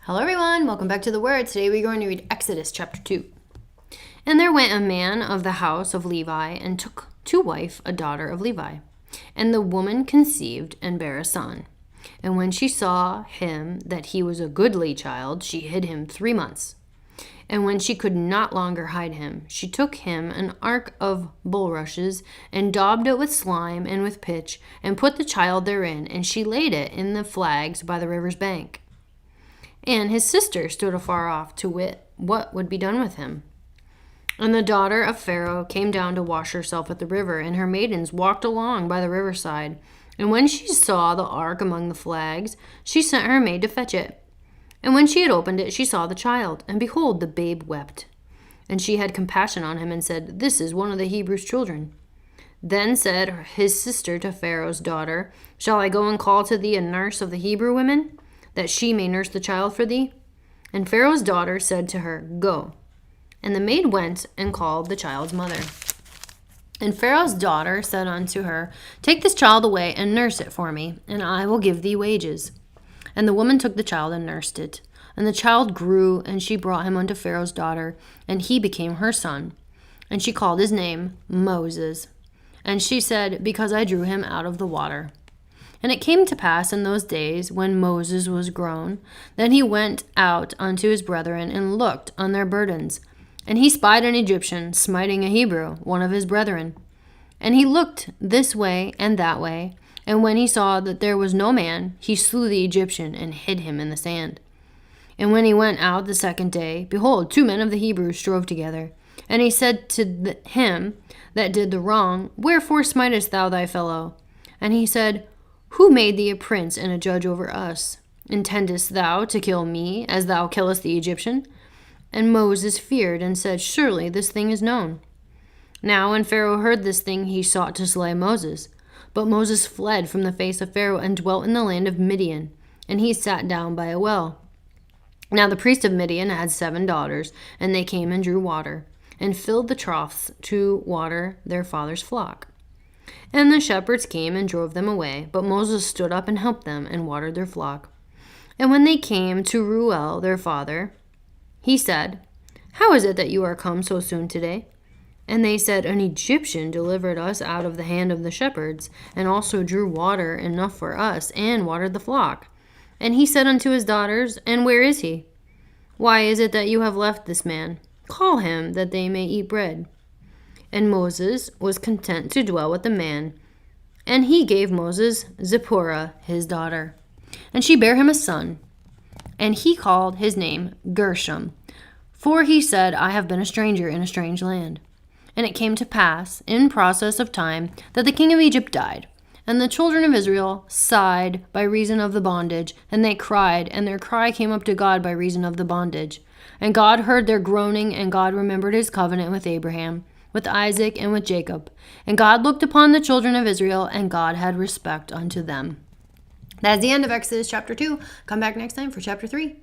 Hello everyone, welcome back to the Word. Today we're going to read Exodus chapter 2. And there went a man of the house of Levi and took to wife a daughter of Levi. And the woman conceived and bare a son. And when she saw him that he was a goodly child, she hid him 3 months. And when she could not longer hide him, she took him an ark of bulrushes, and daubed it with slime and with pitch, and put the child therein, and she laid it in the flags by the river's bank. And his sister stood afar off to wit what would be done with him. And the daughter of Pharaoh came down to wash herself at the river, and her maidens walked along by the riverside. And when she saw the ark among the flags, she sent her maid to fetch it. And when she had opened it, she saw the child, and behold, the babe wept. And she had compassion on him, and said, This is one of the Hebrews' children. Then said his sister to Pharaoh's daughter, Shall I go and call to thee a nurse of the Hebrew women, that she may nurse the child for thee? And Pharaoh's daughter said to her, Go. And the maid went and called the child's mother. And Pharaoh's daughter said unto her, Take this child away and nurse it for me, and I will give thee wages. And the woman took the child and nursed it. And the child grew, and she brought him unto Pharaoh's daughter, and he became her son. And she called his name Moses. And she said, Because I drew him out of the water. And it came to pass in those days, when Moses was grown, that he went out unto his brethren, and looked on their burdens. And he spied an Egyptian smiting a Hebrew, one of his brethren. And he looked this way and that way, and when he saw that there was no man, he slew the Egyptian, and hid him in the sand. And when he went out the second day, behold, 2 men of the Hebrews strove together. And he said to him that did the wrong, Wherefore smitest thou thy fellow? And he said, Who made thee a prince and a judge over us? Intendest thou to kill me, as thou killest the Egyptian? And Moses feared, and said, Surely this thing is known. Now when Pharaoh heard this thing, he sought to slay Moses. But Moses fled from the face of Pharaoh, and dwelt in the land of Midian. And he sat down by a well. Now the priest of Midian had 7 daughters, and they came and drew water, and filled the troughs to water their father's flock. And the shepherds came and drove them away, but Moses stood up and helped them, and watered their flock. And when they came to Reuel their father, he said, How is it that you are come so soon today? And they said, An Egyptian delivered us out of the hand of the shepherds, and also drew water enough for us, and watered the flock. And he said unto his daughters, And where is he? Why is it that you have left this man? Call him, that they may eat bread. And Moses was content to dwell with the man. And he gave Moses Zipporah his daughter. And she bare him a son. And he called his name Gershom. For he said, I have been a stranger in a strange land. And it came to pass, in process of time, that the king of Egypt died. And the children of Israel sighed by reason of the bondage. And they cried, and their cry came up to God by reason of the bondage. And God heard their groaning, and God remembered his covenant with Abraham, with Isaac, and with Jacob. And God looked upon the children of Israel, and God had respect unto them. That's the end of Exodus chapter 2. Come back next time for chapter 3.